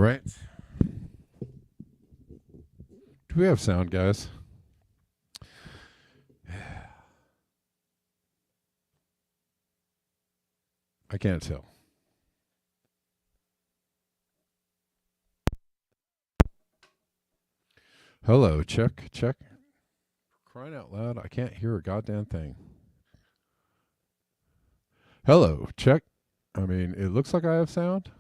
right. Do we have sound, guys? I can't tell. Hello, check, check. Crying out loud, I can't hear a goddamn thing. Hello, check. I mean, it looks like I have sound.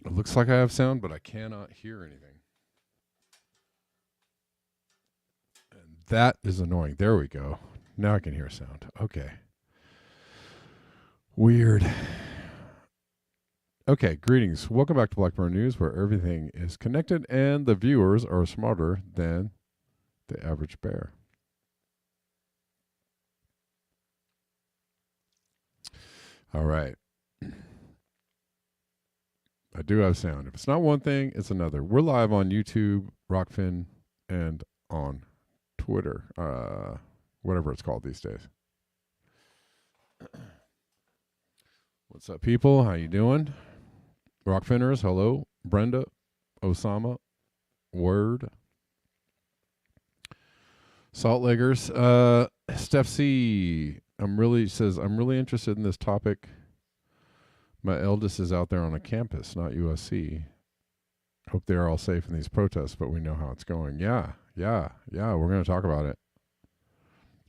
It looks like I have sound, but I cannot hear anything. And that is annoying. There we go. Now I can hear sound. Okay. Weird. Okay, greetings. Welcome back to Blackburn News, where everything is connected and the viewers are smarter than the average bear. All right. I do have sound. If it's not one thing, it's another. We're live on YouTube, Rockfin, and on Twitter, whatever it's called these days. What's up, people? How you doing? Rockfinners, hello. Brenda, Osama, Word. Salt Lakers. Steph C. I'm really interested in this topic. My eldest is out there on a campus, not USC. Hope they're all safe in these protests, but we know how it's going. Yeah. We're going to talk about it.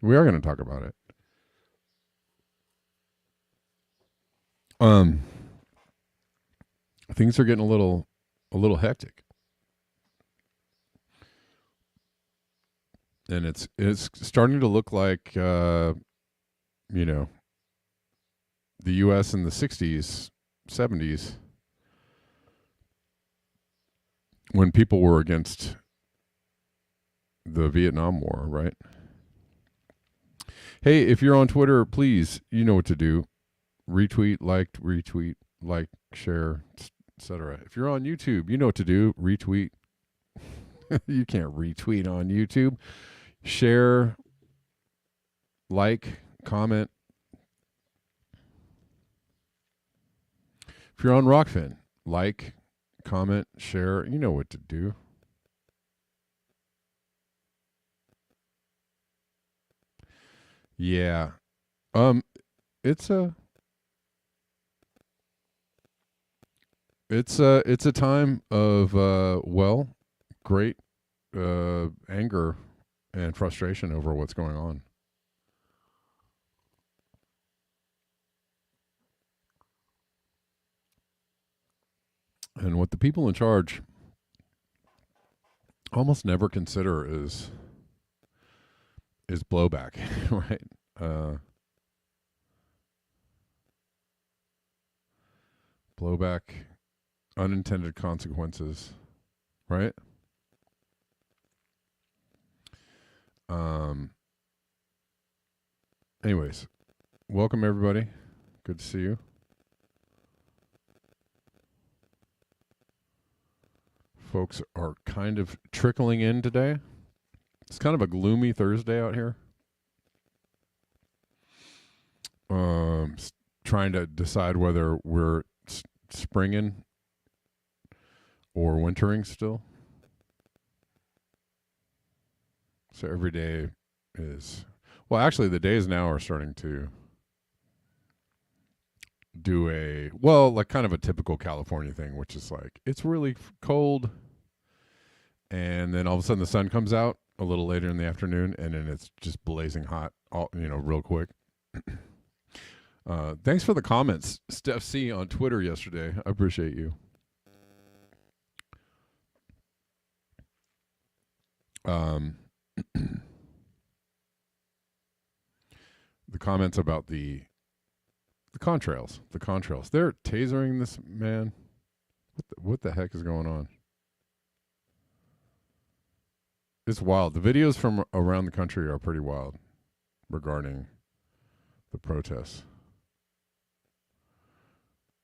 We are going to talk about it. Things are getting a little hectic, and it's starting to look like the U.S. in the 60s, 70s, when people were against the Vietnam War, right? Hey, if you're on Twitter, please, you know what to do. Retweet, like, share, etc. If you're on YouTube, you know what to do. Retweet. You can't retweet on YouTube. Share, like, comment. If you're on Rockfin, like, comment, share. You know what to do. Yeah. It's a time of great anger and frustration over what's going on. And what the people in charge almost never consider is blowback, right? Blowback, unintended consequences, right? Anyways, welcome everybody. Good to see you. Folks are kind of trickling in today. It's kind of a gloomy Thursday out here. Trying to decide whether we're springing or wintering still. So every day is, well, actually the days now are starting to do like kind of a typical California thing, which is like, it's really cold. And then all of a sudden the sun comes out a little later in the afternoon, and then it's just blazing hot, real quick. Thanks for the comments, Steph C on Twitter yesterday. I appreciate you. The comments about the contrails. The contrails. They're tasering this man. What the heck is going on? It's wild. The videos from around the country are pretty wild regarding the protests.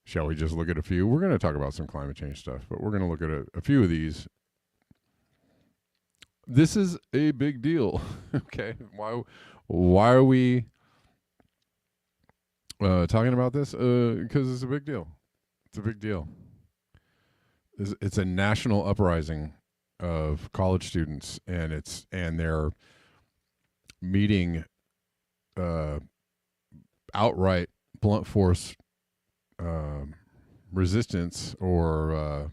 Shall we just look at a few? We're going to talk about some climate change stuff, but we're going to look at a few of these. This is a big deal. Okay. Why are we talking about this because it's a big deal. It's a big deal. It's a national uprising of college students, and they're meeting outright blunt force resistance or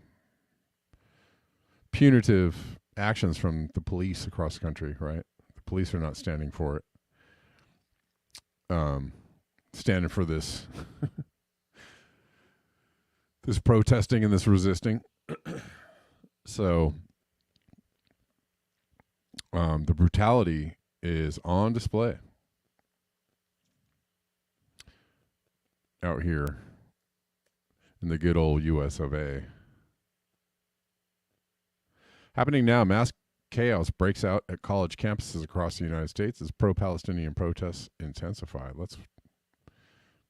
punitive actions from the police across the country. Right, the police are not standing for it. Standing for this this protesting and this resisting. So the brutality is on display out here in the good old US of A. Happening now, mass chaos breaks out at college campuses across the United States as pro-Palestinian protests intensify. Let's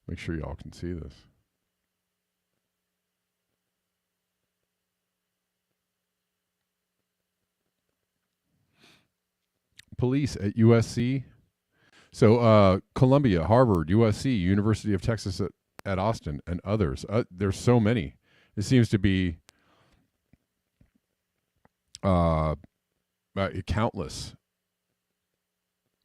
make sure y'all can see this. Police at USC. So Columbia, Harvard, USC, University of Texas at Austin, and others. There's so many. It seems to be countless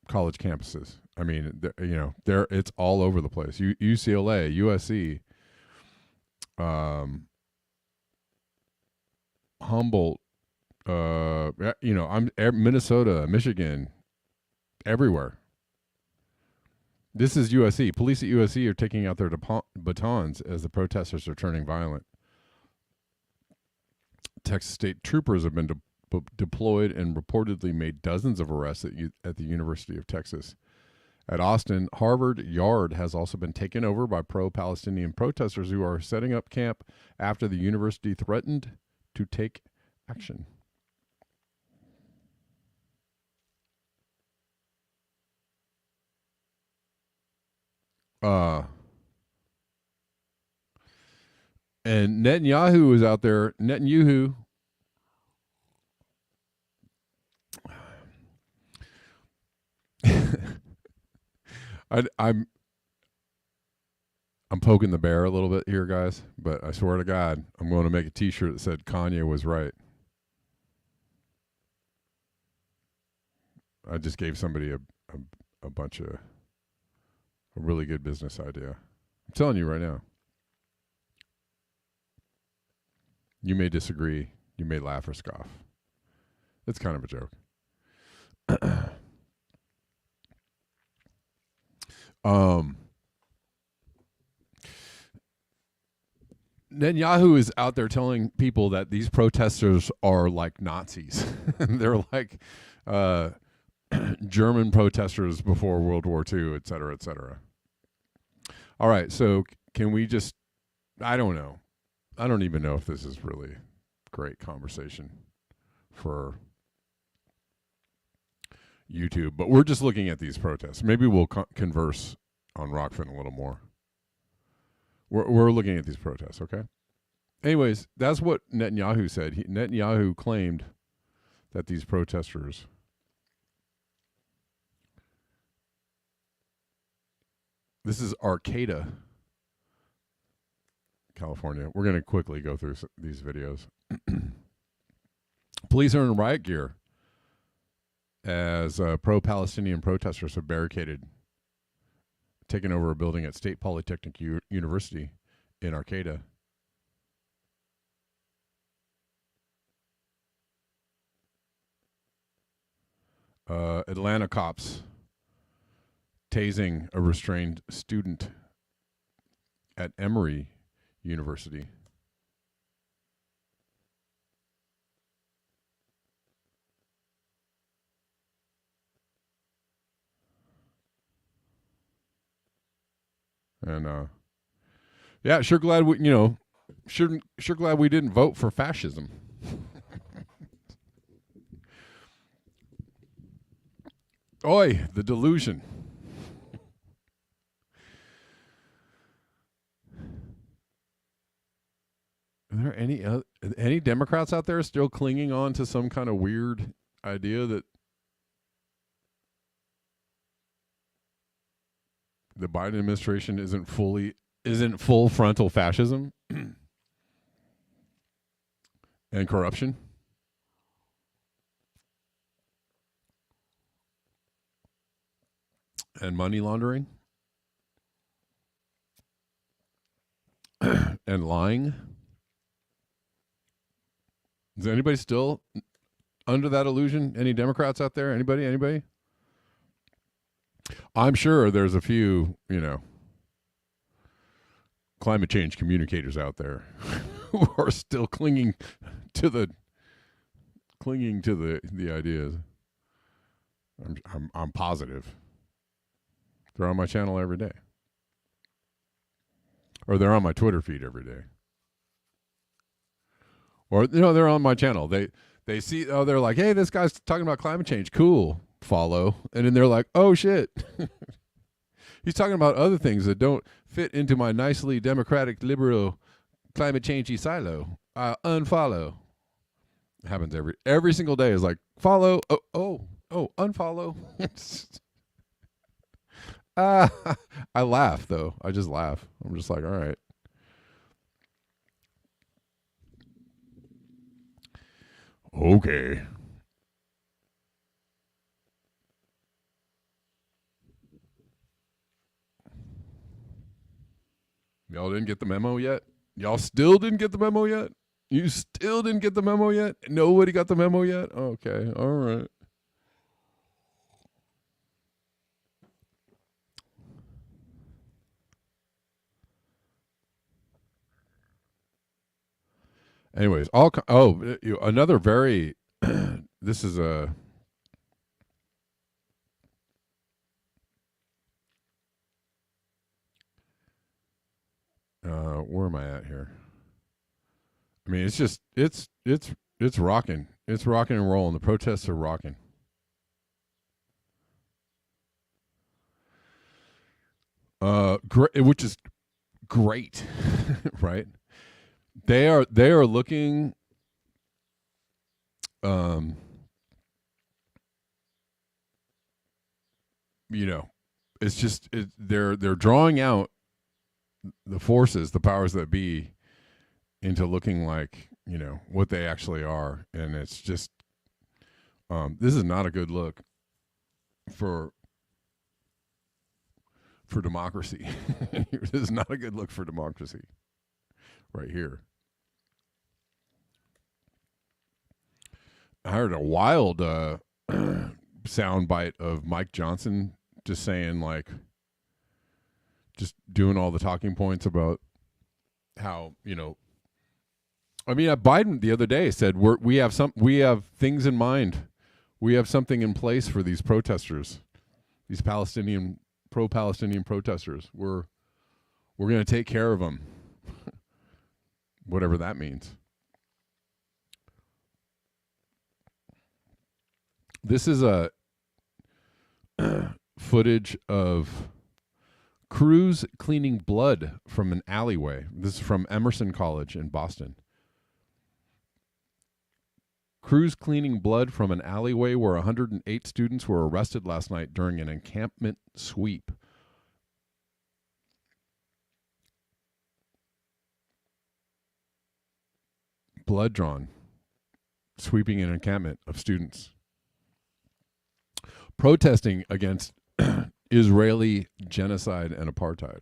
college campuses. I mean, it's all over the place. UCLA, USC, Humboldt, I'm Minnesota, Michigan, everywhere. This is USC. Police at USC are taking out their batons as the protesters are turning violent. Texas state troopers have been deployed and reportedly made dozens of arrests at the University of Texas. At Austin, Harvard Yard has also been taken over by pro-Palestinian protesters who are setting up camp after the university threatened to take action. And Netanyahu is out there. Netanyahu. I'm poking the bear a little bit here, guys, but I swear to God, I'm going to make a T-shirt that said Kanye was right. I just gave somebody a bunch of a really good business idea. I'm telling you right now. You may disagree. You may laugh or scoff. It's kind of a joke. Netanyahu is out there telling people that these protesters are like Nazis. They're like German protesters before World War II, et cetera, et cetera. All right, so can we just, I don't know. I don't even know if this is really great conversation for YouTube, but we're just looking at these protests. Maybe we'll converse on Rockfin a little more. We're looking at these protests, okay? Anyways, that's what Netanyahu said. Netanyahu claimed that these protesters this is Arcata, California. We're going to quickly go through these videos. Police are in riot gear as pro-Palestinian protesters have barricaded, taken over a building at State Polytechnic University in Arcata. Atlanta cops tasing a restrained student at Emory University. And yeah, sure glad we, sure glad we didn't vote for fascism. Oi, the delusion. Are there any Democrats out there still clinging on to some kind of weird idea that the Biden administration isn't full frontal fascism and corruption. And money laundering and lying. Is anybody still under that illusion? Any Democrats out there? Anybody? I'm sure there's a few, climate change communicators out there who are still clinging to the ideas. I'm positive. They're on my channel every day. Or they're on my Twitter feed every day. Or they're on my channel. They see, they're like, hey, this guy's talking about climate change. Cool. Follow. And then they're like, oh shit. He's talking about other things that don't fit into my nicely democratic liberal climate changey silo. Unfollow. It happens every single day. Is like, follow. Oh, unfollow. I laugh though. I just laugh. I'm just like, all right. Okay. Y'all didn't get the memo yet? Y'all still didn't get the memo yet? You still didn't get the memo yet? Nobody got the memo yet? Okay. All right. Anyways, another very this is a where am I at here? I mean, it's just it's rocking. It's rocking and rolling. The protests are rocking. Which is great, right? They are looking it's just they're drawing out the forces, the powers that be, into looking like what they actually are, and it's just this is not a good look for democracy. This is not a good look for democracy right here. I heard a wild soundbite of Mike Johnson just saying, like, just doing all the talking points about how Biden the other day said we have things in mind, we have something in place for these protesters, these pro-Palestinian protesters. We're going to take care of them, whatever that means. This is a footage of crews cleaning blood from an alleyway. This is from Emerson College in Boston. Crews cleaning blood from an alleyway where 108 students were arrested last night during an encampment sweep. Blood drawn, sweeping an encampment of students, protesting against Israeli genocide and apartheid.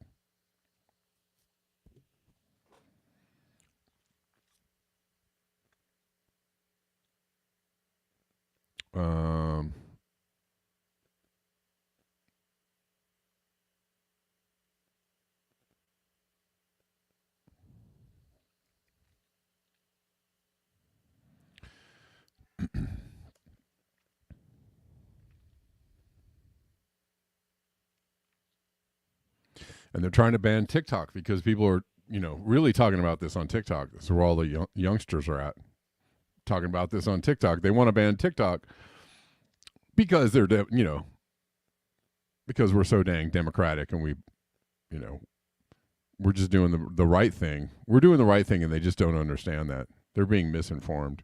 And they're trying to ban TikTok because people are, really talking about this on TikTok. That's where all the youngsters are at. Talking about this on TikTok. They want to ban TikTok because they're, because we're so dang democratic and we, we're just doing the right thing. We're doing the right thing and they just don't understand that. They're being misinformed.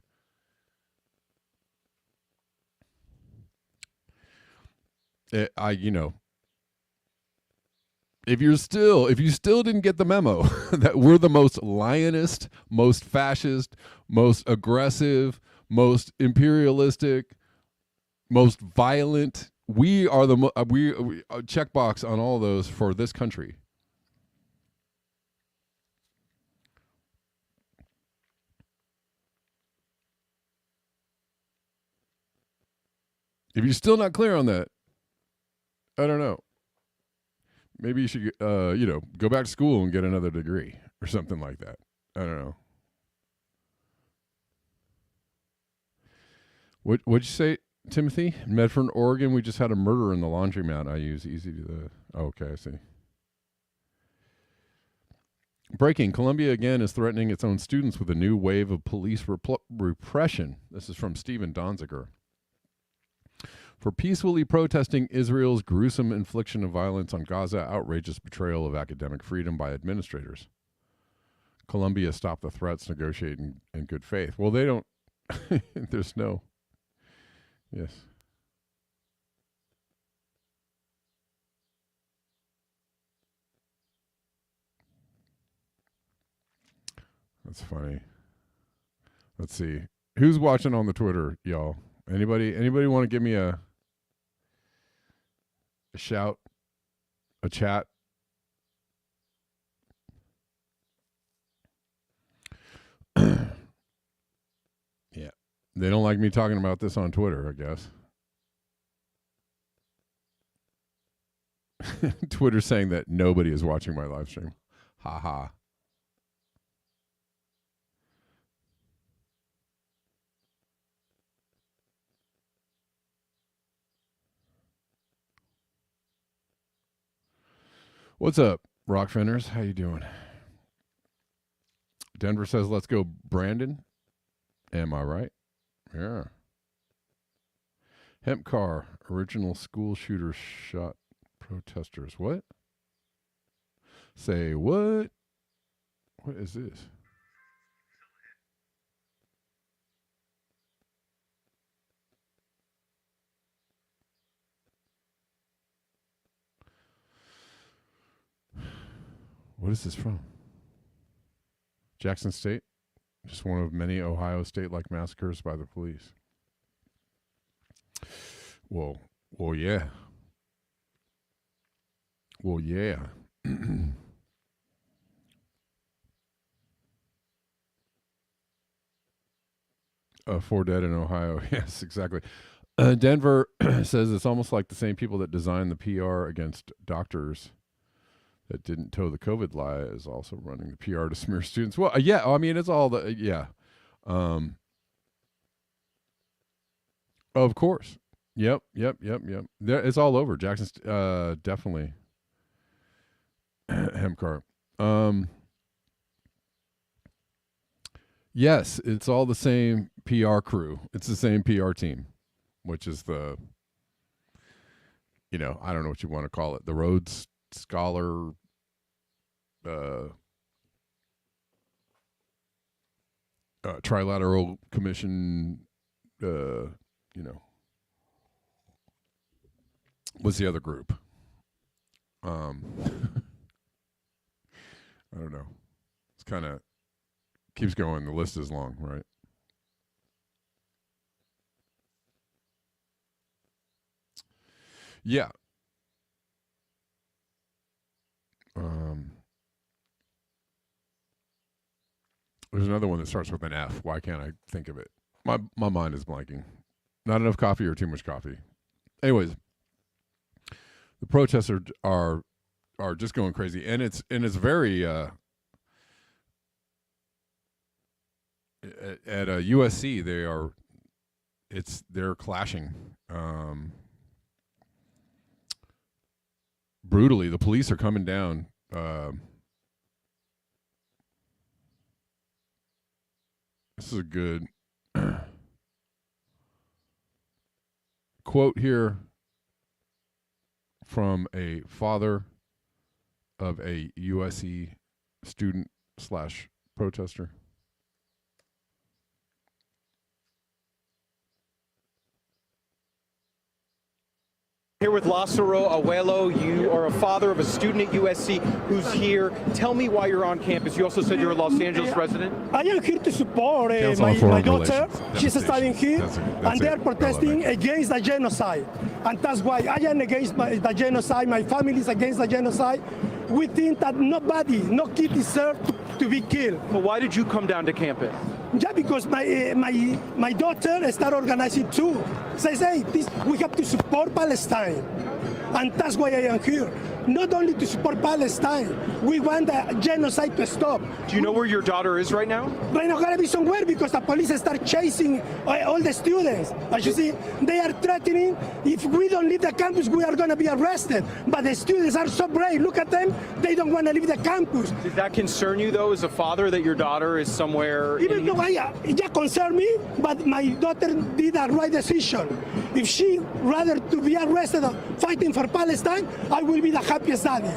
if you still didn't get the memo that we're the most lionist, most fascist, most aggressive, most imperialistic, most violent, we are the we checkbox on all those for this country. If you're still not clear on that, I don't know. Maybe you should, go back to school and get another degree or something like that. I don't know. What'd you say, Timothy? Medford, Oregon. We just had a murder in the laundromat. I use easy to the. Oh, okay, I see. Breaking. Columbia again is threatening its own students with a new wave of police repression. This is from Stephen Donziger. For peacefully protesting Israel's gruesome infliction of violence on Gaza, outrageous betrayal of academic freedom by administrators. Columbia stopped the threats, negotiating in good faith. Well, they don't. There's no. Yes. That's funny. Let's see. Who's watching on the Twitter, y'all? Anybody want to give me a shout, a chat? Yeah. They don't like me talking about this on Twitter, I guess. Twitter saying that nobody is watching my live stream. Ha ha. What's up, Rock Fenders? How you doing? Denver says, let's go, Brandon. Am I right? Yeah. Hemp car, original school shooter shot protesters. What? Say what? What is this? What is this from? Jackson State? Just one of many Ohio State-like massacres by the police. Well, yeah. Well, yeah. 4 dead in Ohio. Yes, exactly. Denver says it's almost like the same people that designed the PR against doctors that didn't toe the COVID lie is also running the PR to smear students. Well, yeah, I mean, it's all the, yeah. Of course. Yep. It's all over. Jackson's definitely Hemcar. Yes, it's all the same PR crew. It's the same PR team, which is the, I don't know what you want to call it, the Rhodes Scholar, Trilateral Commission, what's the other group? I don't know. It's kind of keeps going. The list is long, right? Yeah. There's another one that starts with an F. Why can't I think of it? My mind is blanking. Not enough coffee or too much coffee. Anyways, the protesters are just going crazy, and it's very at USC they're clashing brutally. The police are coming down. This is a good quote here from a father of a USC student / protester. Here with Lázaro Abuelo. You are a father of a student at USC who's here. Tell me why you're on campus. You also said you're a Los Angeles resident. I am here to support my daughter. She's studying here, and they're protesting against the genocide. And that's why I am against the genocide. My family is against the genocide. We think that nobody, no kid deserves to be killed. Well, why did you come down to campus? Yeah, because my daughter started organizing too. So I say, we have to support Palestine. And that's why I am here. Not only to support Palestine, we want the genocide to stop. Do you know where your daughter is right now? Right now, gotta be somewhere because the police start chasing all the students. As you see, they are threatening. If we don't leave the campus, we are gonna be arrested. But the students are so brave. Look at them. They don't want to leave the campus. Does that concern you, though, as a father, that your daughter is somewhere? Even though it concern me, but my daughter did the right decision. If she rather to be arrested fighting for Palestine, I will be the happiest daddy.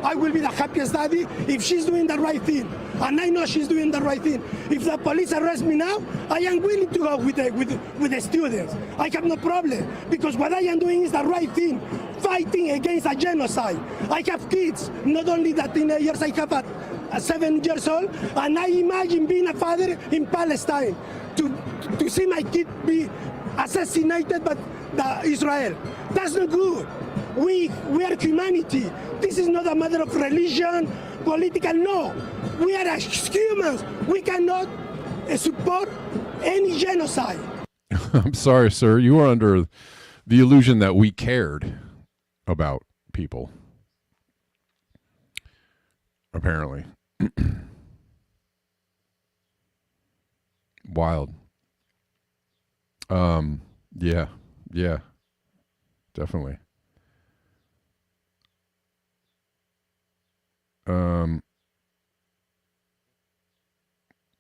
I will be the happiest daddy if she's doing the right thing. And I know she's doing the right thing. If the police arrest me now, I am willing to go with the students. I have no problem, because what I am doing is the right thing, fighting against a genocide. I have kids, not only the teenagers, I have a 7 years old, and I imagine being a father in Palestine, to see my kid be assassinated by Israel. That's not good. We are humanity. This is not a matter of religion, political, no. We are as humans. We cannot support any genocide. I'm sorry, sir. You are under the illusion that we cared about people. Apparently. Wild. Yeah, definitely.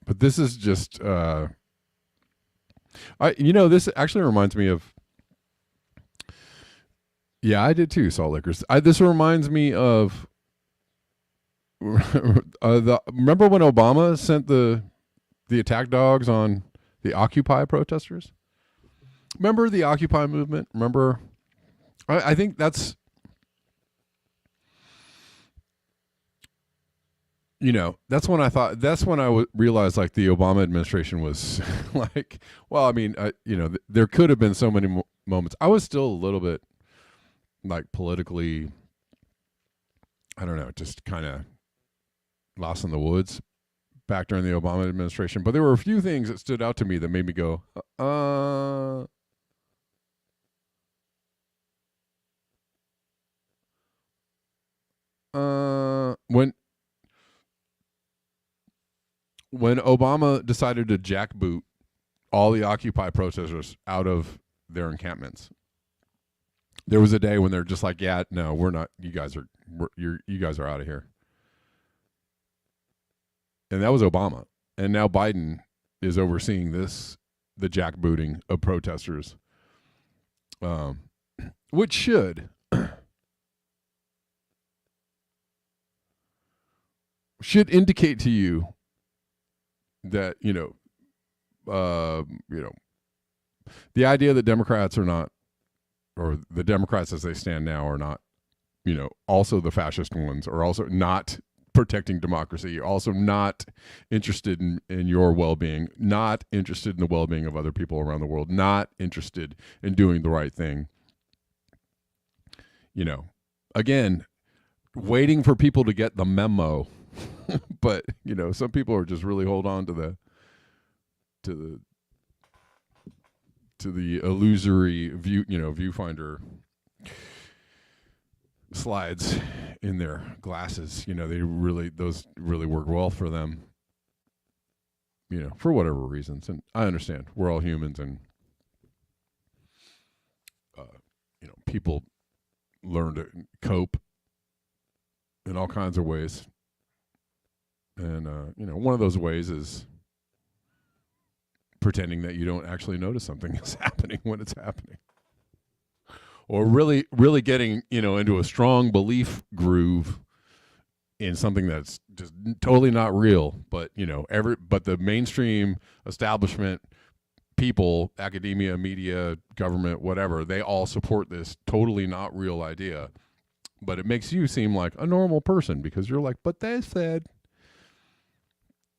But this is just, this actually reminds me of, yeah, I did too, Salt Lickers. This reminds me of, remember when Obama sent the attack dogs on the Occupy protesters? Remember the Occupy movement? Remember, I think that's, that's when I realized like the Obama administration was like, well, I mean, there could have been so many moments. I was still a little bit like politically, I don't know, just kind of lost in the woods back during the Obama administration. But there were a few things that stood out to me that made me go, when Obama decided to jackboot all the Occupy protesters out of their encampments, there was a day when they're just like, yeah, no, we're not. You guys are out of here. And that was Obama. And now Biden is overseeing the jackbooting of protesters, which should indicate to you that, the idea that Democrats are not, or the Democrats as they stand now are not, also the fascist ones, are also not protecting democracy, also not interested in your well-being, not interested in the well-being of other people around the world, not interested in doing the right thing. Again, waiting for people to get the memo. But some people are just really hold on to the illusory viewfinder slides in their glasses. Those really work well for them, for whatever reasons. And I understand we're all humans, and people learn to cope in all kinds of ways. And, one of those ways is pretending that you don't actually notice something is happening when it's happening. Or really, really getting, into a strong belief groove in something that's just totally not real. But, but the mainstream establishment people, academia, media, government, whatever, they all support this totally not real idea. But it makes you seem like a normal person because you're like, but they said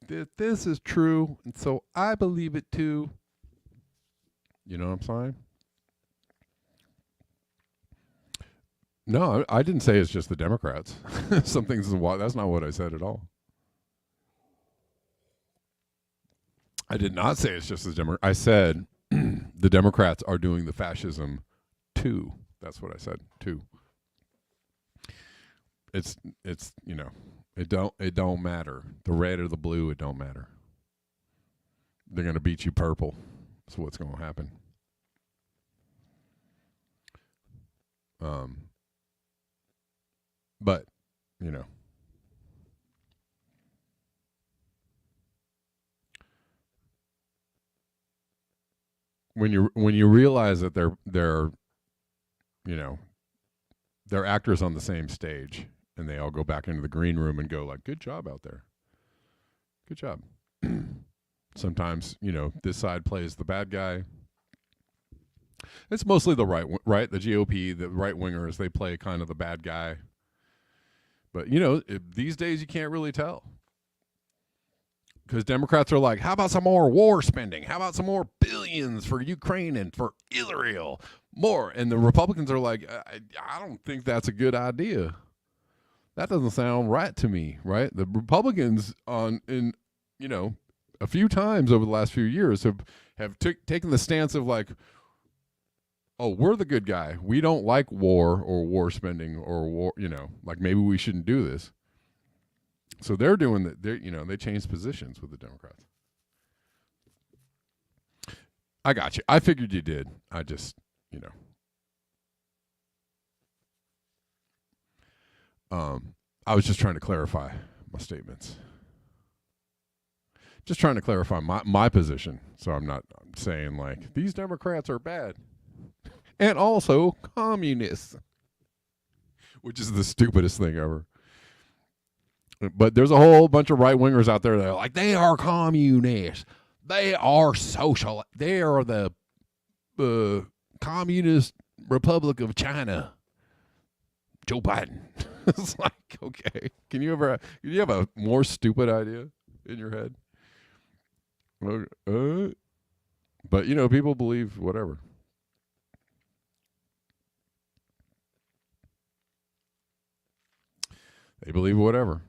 that this is true, and so I believe it too. You know what I'm saying? No, I didn't say it's just the Democrats. Some things that's not what I said at all. I did not say it's just the Democrats. I said the Democrats are doing the fascism too. That's what I said too. It's you know, it don't matter. The red or the blue, it don't matter. They're gonna beat you purple. That's what's gonna happen. But, you know, when you realize that they're you know, they're actors on the same stage, and they all go back into the green room and go like, "Good job out there, good job." Sometimes, you know, this side plays the bad guy. It's mostly the right, the GOP, the right wingers. They play kind of the bad guy. But, you know, these days you can't really tell. Because Democrats are like, how about some more war spending? How about some more billions for Ukraine and for Israel? More. And the Republicans are like, I don't think that's a good idea. That doesn't sound right to me, right? The Republicans you know, a few times over the last few years have taken the stance of like, oh, we're the good guy. We don't like war or war spending or war, you know, like maybe we shouldn't do this. So they're doing that. They changed positions with the Democrats. I got you. I figured you did. I just, you know, I was just trying to clarify my statements. Just trying to clarify my position. So I'm saying like these Democrats are bad. And also communists, which is the stupidest thing ever. But there's a whole bunch of right wingers out there that are like, they are communists. They are social. They are the Communist Republic of China. Joe Biden. It's like, okay, can you have a more stupid idea in your head? But you know, people believe whatever. They believe whatever.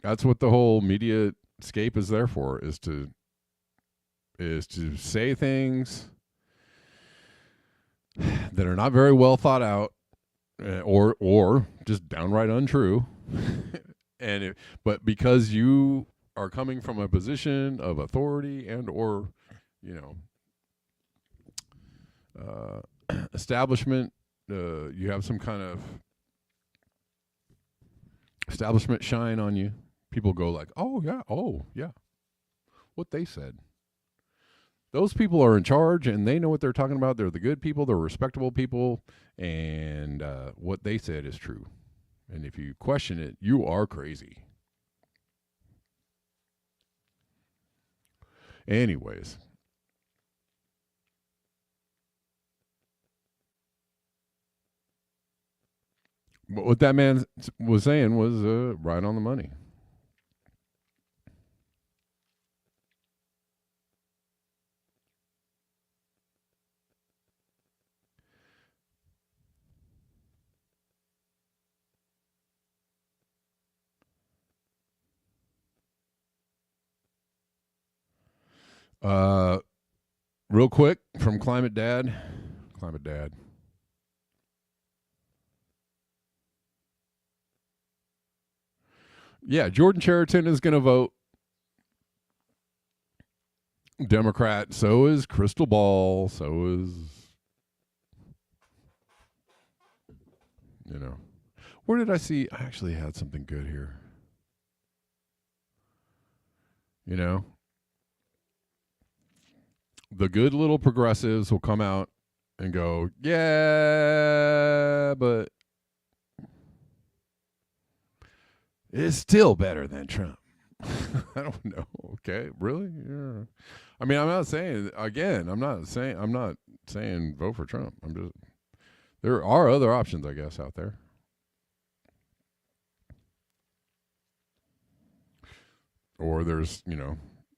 That's what the whole media scape is there for, is to say things that are not very well thought out, or just downright untrue. But because you are coming from a position of authority and or, you know, establishment, you have some kind of establishment shine on you. People go like, oh yeah, what they said. Those people are in charge and they know what they're talking about. They're the good people. They're respectable people. And what they said is true. And if you question it, you are crazy. Anyways. But what that man was saying was right on the money. Real quick from Climate Dad. Yeah, Jordan Chariton is going to vote Democrat. So is Crystal Ball. So is, you know. Where did I see? I actually had something good here. You know, the good little progressives will come out and go, yeah, but it's still better than Trump. I don't know. Okay, really? Yeah. I mean, I'm not saying again. I'm not saying vote for Trump. I'm just there are other options, I guess, out there. Or there's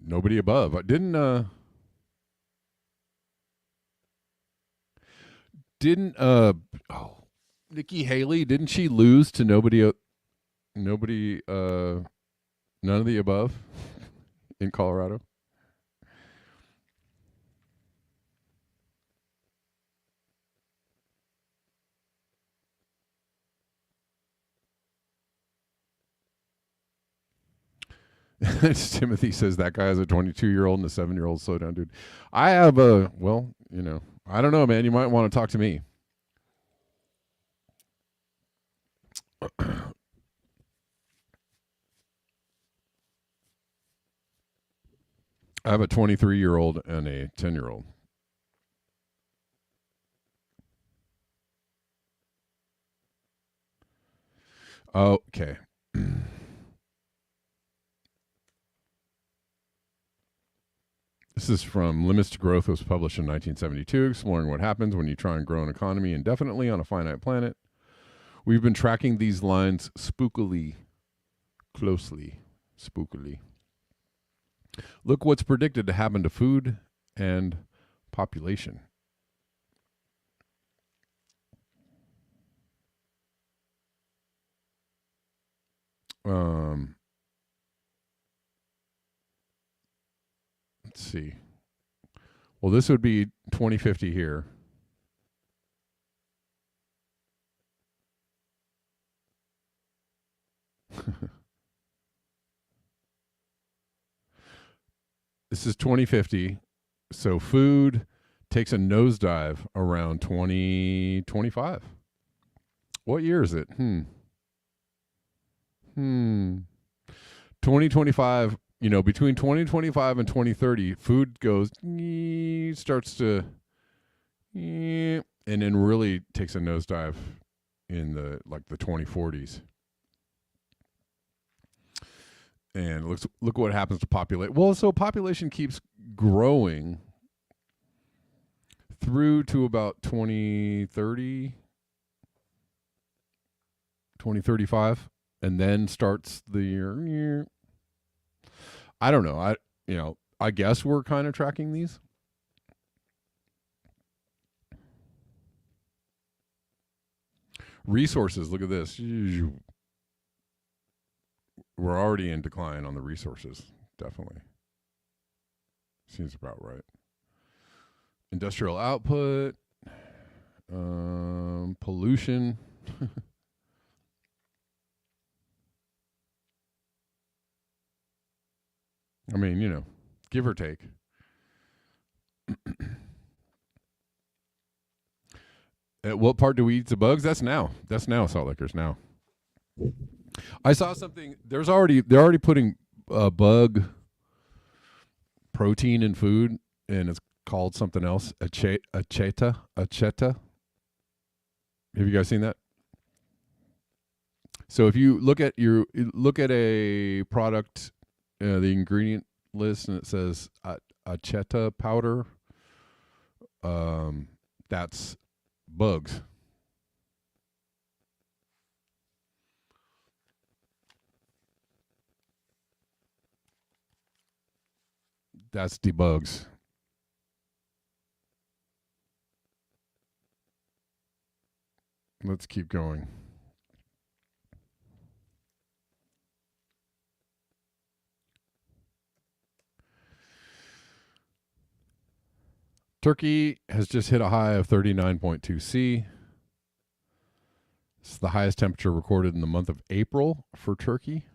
nobody above. Didn't oh Nikki Haley, didn't she lose to nobody none of the above in Colorado? Timothy says that guy has a 22-year-old and a 7-year-old. Slow down, dude. I have I don't know, man. You might want to talk to me. I have a 23-year-old and a 10-year-old. Okay. This is from Limits to Growth. It was published in 1972, exploring what happens when you try and grow an economy indefinitely on a finite planet. We've been tracking these lines closely. Look what's predicted to happen to food and population. Let's see. Well, this would be 2050 here. This is 2050. So food takes a nosedive around 2025. What year is it? 2025, between 2025 and 2030, food starts to, and then really takes a nosedive in the 2040s. And look what happens to population. Well, so population keeps growing through to about 2030, 2035, and then starts the year. I don't know. I guess we're kind of tracking these. Resources, look at this. We're already in decline on the resources, definitely. Seems about right. Industrial output, pollution. I mean, give or take. At what part do we eat the bugs? That's now, Salt Lickers now. I saw something. They're already putting bug protein in food, and it's called something else. Acheta. Have you guys seen that? So if you look at a product, the ingredient list, and it says acheta powder, that's bugs. That's debugs. Let's keep going. Turkey has just hit a high of 39.2 C. It's the highest temperature recorded in the month of April for Turkey.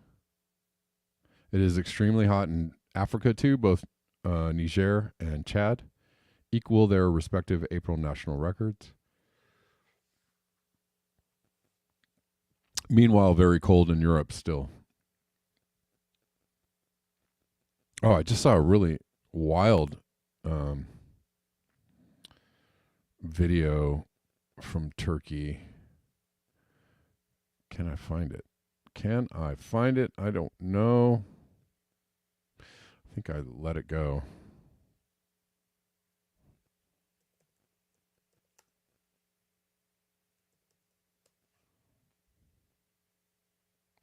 It is extremely hot in Africa too. Both Niger and Chad equal their respective April national records. Meanwhile, very cold in Europe still. Oh, I just saw a really wild video from Turkey. Can I find it? I don't know. I think I let it go.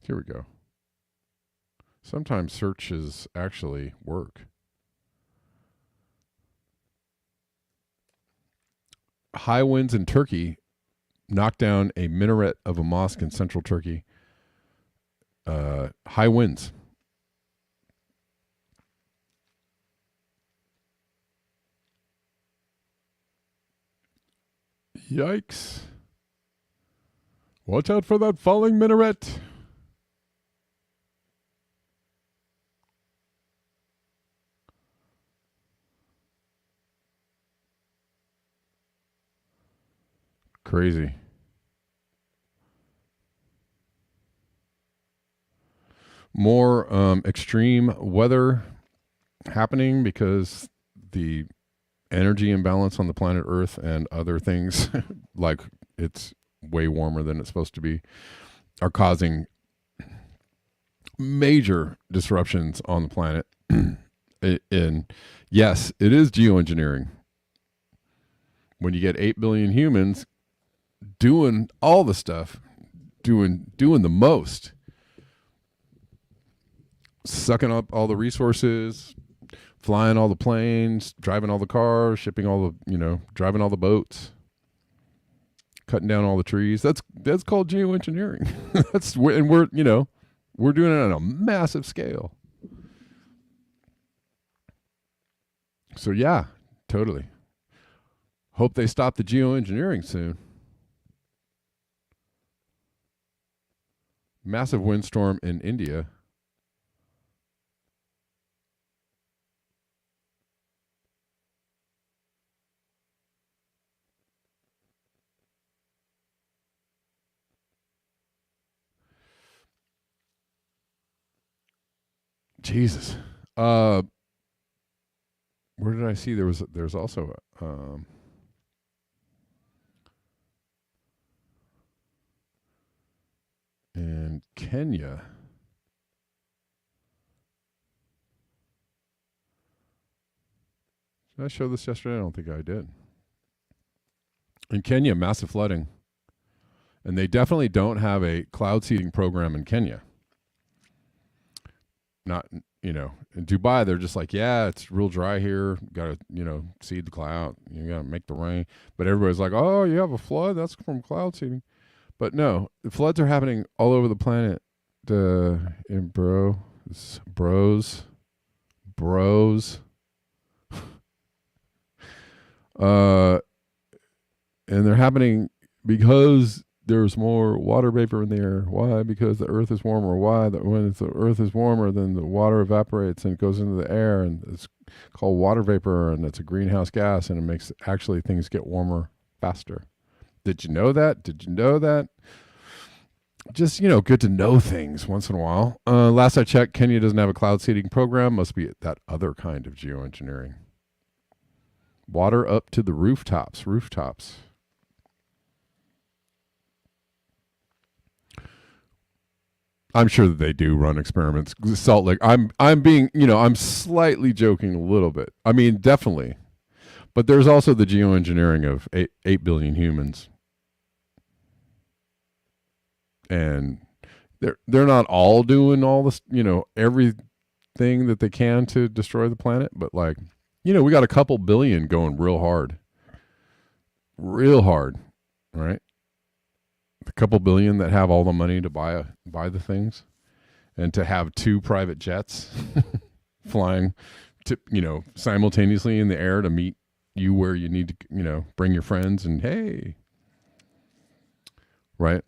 Here we go. Sometimes searches actually work. High winds in Turkey knocked down a minaret of a mosque in central Turkey. High winds. Yikes. Watch out for that falling minaret. Crazy. More extreme weather happening because the energy imbalance on the planet Earth and other things, like it's way warmer than it's supposed to be, are causing major disruptions on the planet. And yes, it is geoengineering. When you get 8 billion humans doing all the stuff, doing the most, sucking up all the resources, flying all the planes, driving all the cars, shipping all the, driving all the boats, cutting down all the trees. That's called geoengineering. We're doing it on a massive scale. So yeah, totally. Hope they stop the geoengineering soon. Massive windstorm in India. Jesus. Where did I see there's also in Kenya. Did I show this yesterday? I don't think I did. In Kenya, massive flooding. And they definitely don't have a cloud seeding program in Kenya. Not, in Dubai, they're just like, yeah, it's real dry here. Got to, seed the cloud. You got to make the rain. But everybody's like, oh, you have a flood? That's from cloud seeding. But no, the floods are happening all over the planet. In bros. And they're happening because there's more water vapor in the air. Why? Because the earth is warmer. Why? When the earth is warmer, then the water evaporates and it goes into the air, and it's called water vapor, and it's a greenhouse gas, and it makes actually things get warmer faster. Did you know that? Just, good to know things once in a while. Last I checked, Kenya doesn't have a cloud seeding program. Must be that other kind of geoengineering. Water up to the rooftops. I'm sure that they do run experiments. Salt Lake. I'm being, I'm slightly joking a little bit. I mean, definitely. But there's also the geoengineering of 8 billion humans. And they're not all doing all this, everything that they can to destroy the planet, but we got a couple billion going real hard, right? A couple billion that have all the money to buy the things, and to have 2 private jets flying to, simultaneously in the air to meet you where you need to, bring your friends, and hey, right?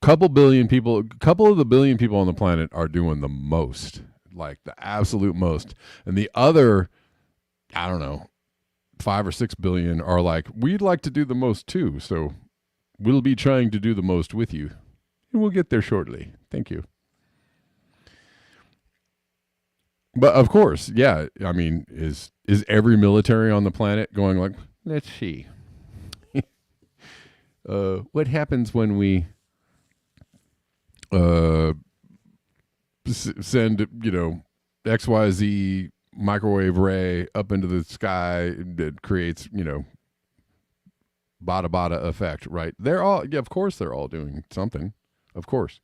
Couple of the billion people on the planet are doing the most, like the absolute most. And the other, I don't know, 5 or 6 billion are like, we'd like to do the most too. So we'll be trying to do the most with you. And we'll get there shortly. Thank you. But of course, yeah, I mean, is every military on the planet going like, let's see. What happens when we send, XYZ microwave ray up into the sky that creates, bada bada effect, right? They're all, yeah, of course they're all doing something, of course.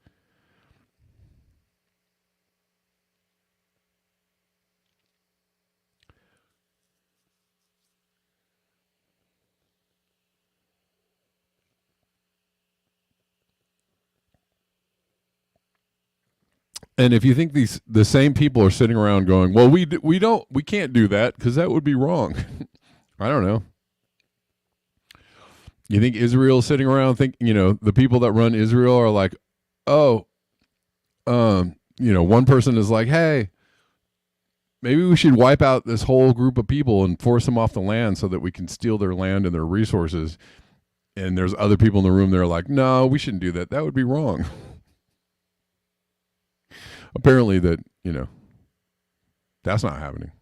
And if you think the same people are sitting around going, well, we can't do that because that would be wrong. I don't know. You think Israel's sitting around the people that run Israel are like, oh, one person is like, hey, maybe we should wipe out this whole group of people and force them off the land so that we can steal their land and their resources. And there's other people in the room that are like, no, we shouldn't do that. That would be wrong. Apparently that's not happening.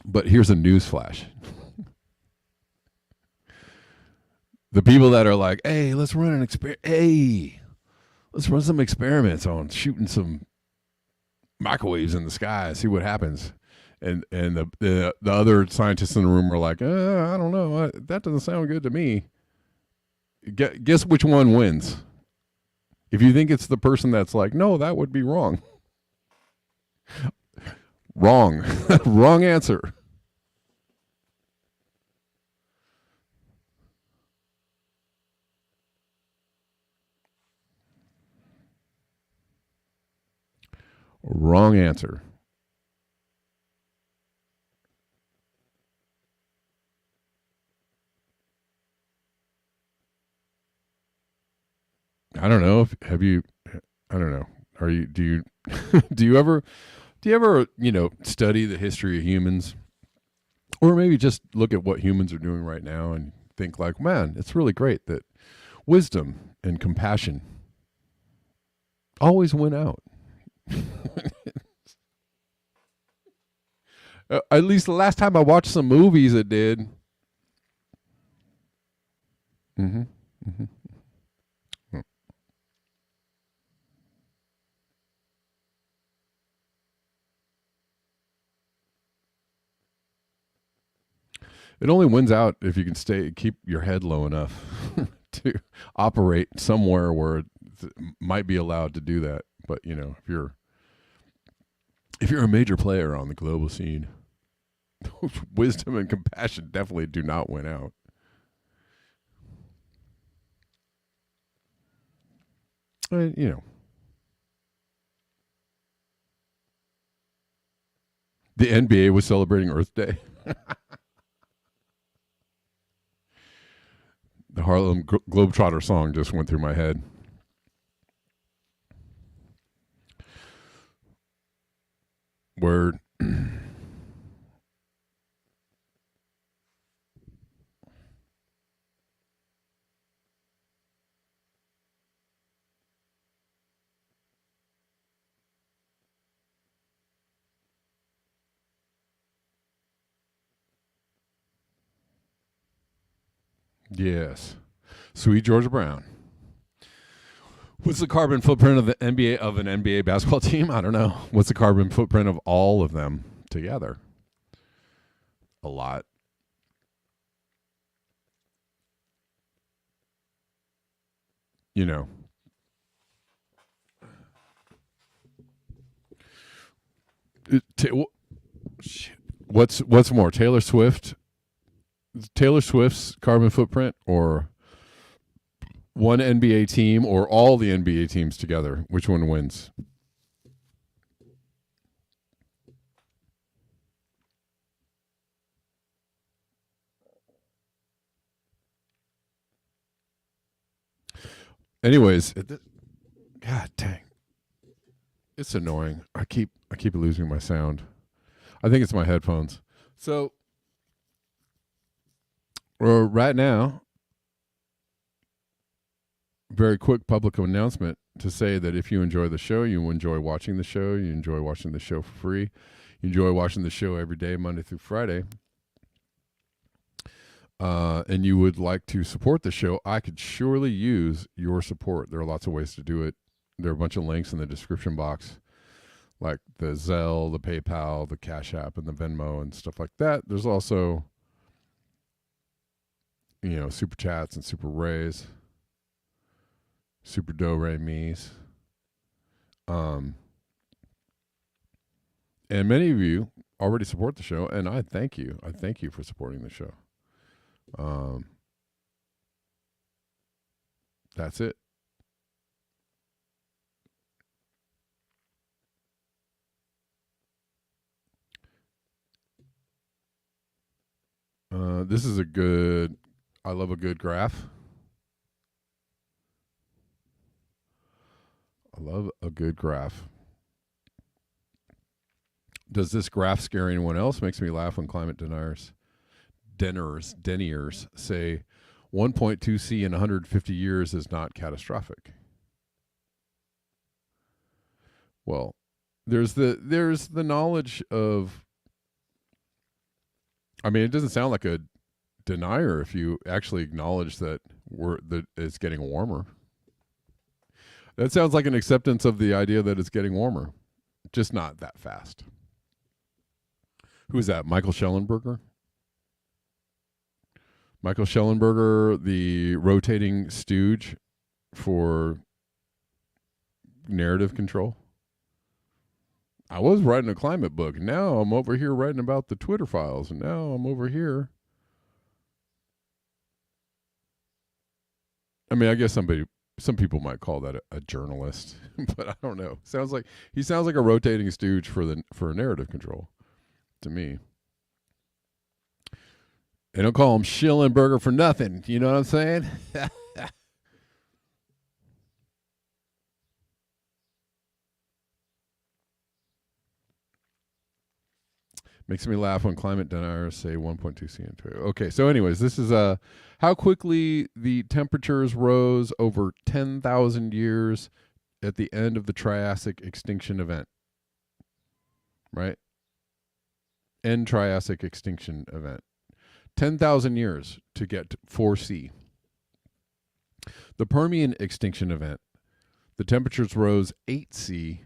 But here's a news flash. The people that are like, hey, let's run some experiments on shooting some microwaves in the sky, see what happens. And the other scientists in the room are like, I don't know, that doesn't sound good to me. Guess which one wins? If you think it's the person that's like, no, that would be wrong. Wrong. Wrong answer. Wrong answer. I don't know. I don't know. Do you do you ever study the history of humans, or maybe just look at what humans are doing right now and think like, man, it's really great that wisdom and compassion always win out. At least the last time I watched some movies, it did. Mm-hmm. Mm-hmm. It only wins out if you can keep your head low enough to operate somewhere where it might be allowed to do that. But if you're a major player on the global scene, wisdom and compassion definitely do not win out. The NBA was celebrating Earth Day. The Harlem Globetrotter song just went through my head. Word. Yes. Sweet Georgia Brown. What's the carbon footprint of the NBA of an NBA basketball team? I don't know. What's the carbon footprint of all of them together? A lot. What's more, Taylor Swift's carbon footprint, or one NBA team, or all the NBA teams together? Which one wins? Anyways, God dang, it's annoying. I keep losing my sound. I think it's my headphones. So right now, very quick public announcement to say that if you enjoy the show, you enjoy watching the show, you enjoy watching the show for free, you enjoy watching the show every day, Monday through Friday, and you would like to support the show, I could surely use your support. There are lots of ways to do it. there are a bunch of links in the description box, like the Zelle, the PayPal, the Cash App, and the Venmo and stuff like that. There's also, super chats and super rays, super do re mi's. And many of you already support the show, and I thank you. I thank you for supporting the show. That's it. This is I love a good graph. I love a good graph. Does this graph scare anyone else? Makes me laugh when climate deniers say 1.2 C in 150 years is not catastrophic. Well, there's the knowledge of, I mean, it doesn't sound like a denier if you actually acknowledge that it's getting warmer. That sounds like an acceptance of the idea that it's getting warmer, just not that fast. Who is that? Michael Schellenberger? Michael Schellenberger, the rotating stooge for narrative control. I was writing a climate book. Now I'm over here writing about the Twitter files. And now I'm over here. I mean, I guess some people might call that a journalist, but I don't know. He sounds like a rotating stooge for narrative control to me. They don't call him Schellenberger for nothing. You know what I'm saying? Makes me laugh when climate deniers say 1.2 C. Okay, so anyways, this is how quickly the temperatures rose over 10,000 years at the end of the Triassic extinction event. Right? End Triassic extinction event. 10,000 years to get to 4C. The Permian extinction event, the temperatures rose 8C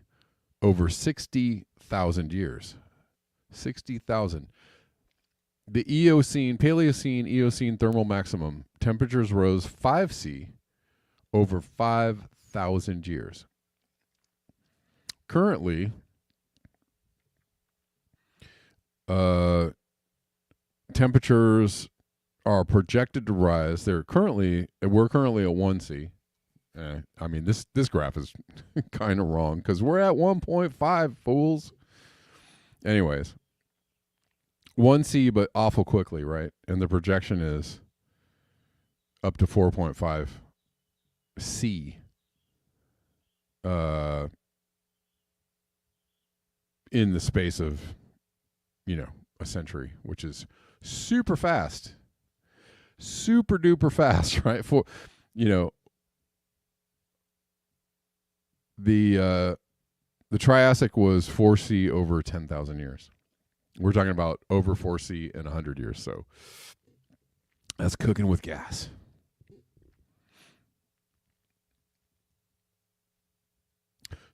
over 60,000 years. 60,000. The Paleocene, Eocene thermal maximum, temperatures rose 5C over 5,000 years. Currently, temperatures are projected to rise. We're currently at 1C. I mean, this graph is kind of wrong because we're at 1.5, fools. Anyways, 1C, but awful quickly, right? And the projection is up to 4.5 C in the space of, a century, which is super fast. Super duper fast, right? For, the Triassic was 4C over 10,000 years. We're talking about over 4C in 100 years. So that's cooking with gas.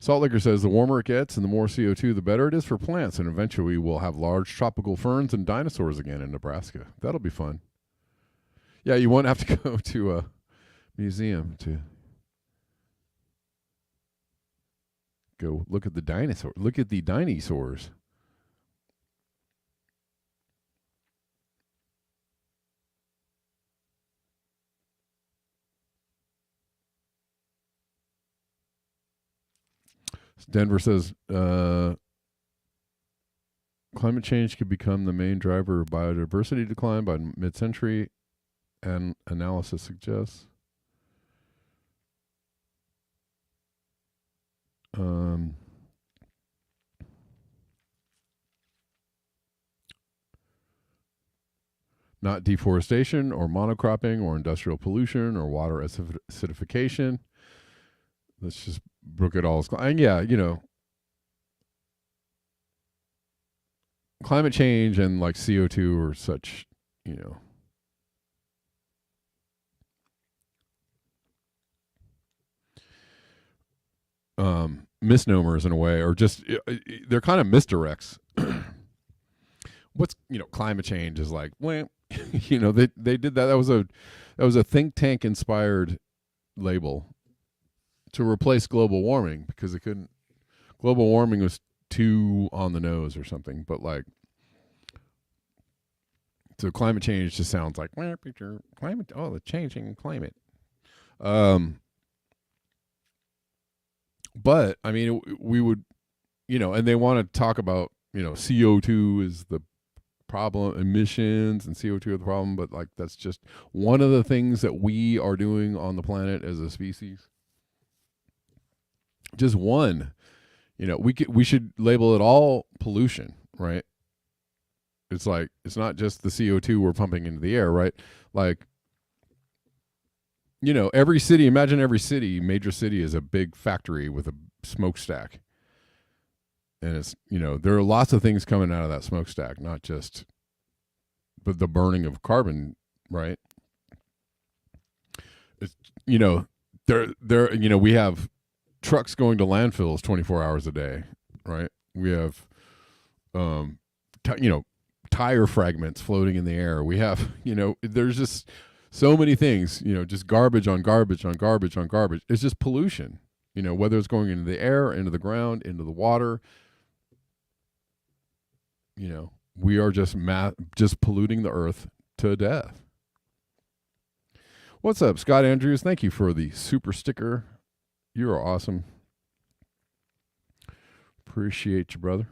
Salt Licker says the warmer it gets and the more CO2, the better it is for plants. And eventually we'll have large tropical ferns and dinosaurs again in Nebraska. That'll be fun. Yeah, you won't have to go to a museum to go look at the dinosaur. Look at the dinosaurs. Denver says climate change could become the main driver of biodiversity decline by mid-century, and analysis suggests. Not deforestation or monocropping or industrial pollution or water acidification. Let's just brook it all. And yeah, climate change and like CO2 are such, misnomers in a way, or just they're kind of misdirects. What's climate change is like, well, they did that. That was a think tank inspired label to replace global warming because it couldn't. Global warming was too on the nose or something, but like, so climate change just sounds like climate. Oh, the changing climate. But I mean, we would, and they want to talk about CO2 is the problem, emissions and CO2 are the problem, but like that's just one of the things that we are doing on the planet as a species. Just one. We should label it all pollution, right? It's like it's not just the CO2 we're pumping into the air, right? Like every city, imagine every city, major city is a big factory with a smokestack. And it's, there are lots of things coming out of that smokestack, not just but the burning of carbon, right? It's, we have trucks going to landfills 24 hours a day, right? We have, tire fragments floating in the air. We have, there's just so many things, just garbage on garbage on garbage on garbage. It's just pollution, whether it's going into the air, into the ground, into the water. We are just polluting the earth to death. What's up, Scott Andrews? Thank you for the super sticker. You are awesome. Appreciate you, brother.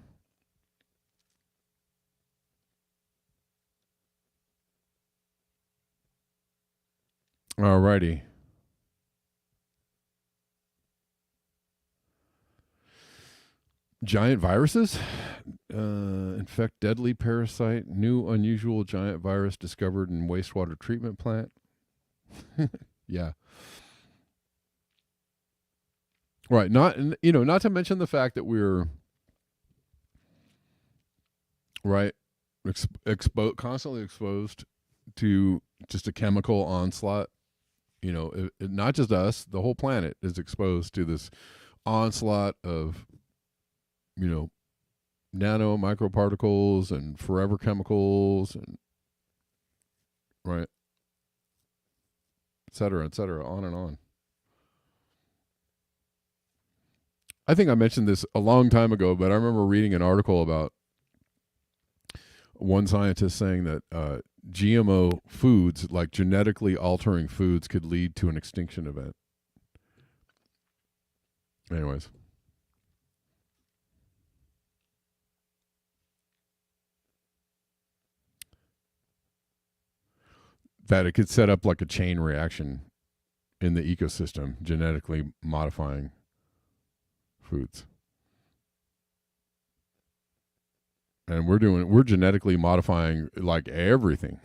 All righty. Giant viruses infect deadly parasite. New unusual giant virus discovered in wastewater treatment plant. Yeah. Right. Not to mention the fact that we're right constantly exposed to just a chemical onslaught. Not just us, the whole planet is exposed to this onslaught of nano microparticles and forever chemicals and right, et cetera, on and on. I think I mentioned this a long time ago, but I remember reading an article about one scientist saying that GMO foods, like genetically altering foods, could lead to an extinction event. Anyways. That it could set up like a chain reaction in the ecosystem, genetically modifying foods. And we're genetically modifying like everything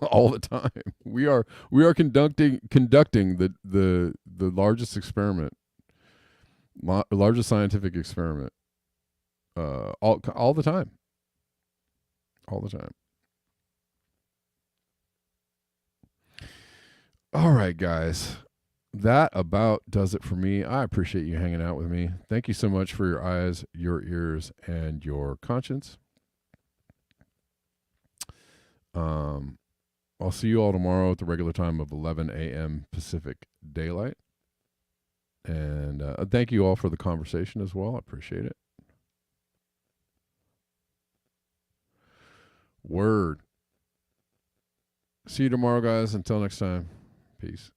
all the time. We are conducting the largest experiment, largest scientific experiment, all the time. All the time. All right, guys. That about does it for me. I appreciate you hanging out with me. Thank you so much for your eyes, your ears, and your conscience. I'll see you all tomorrow at the regular time of 11 a.m. Pacific Daylight. And thank you all for the conversation as well. I appreciate it. Word. See you tomorrow, guys. Until next time. Peace.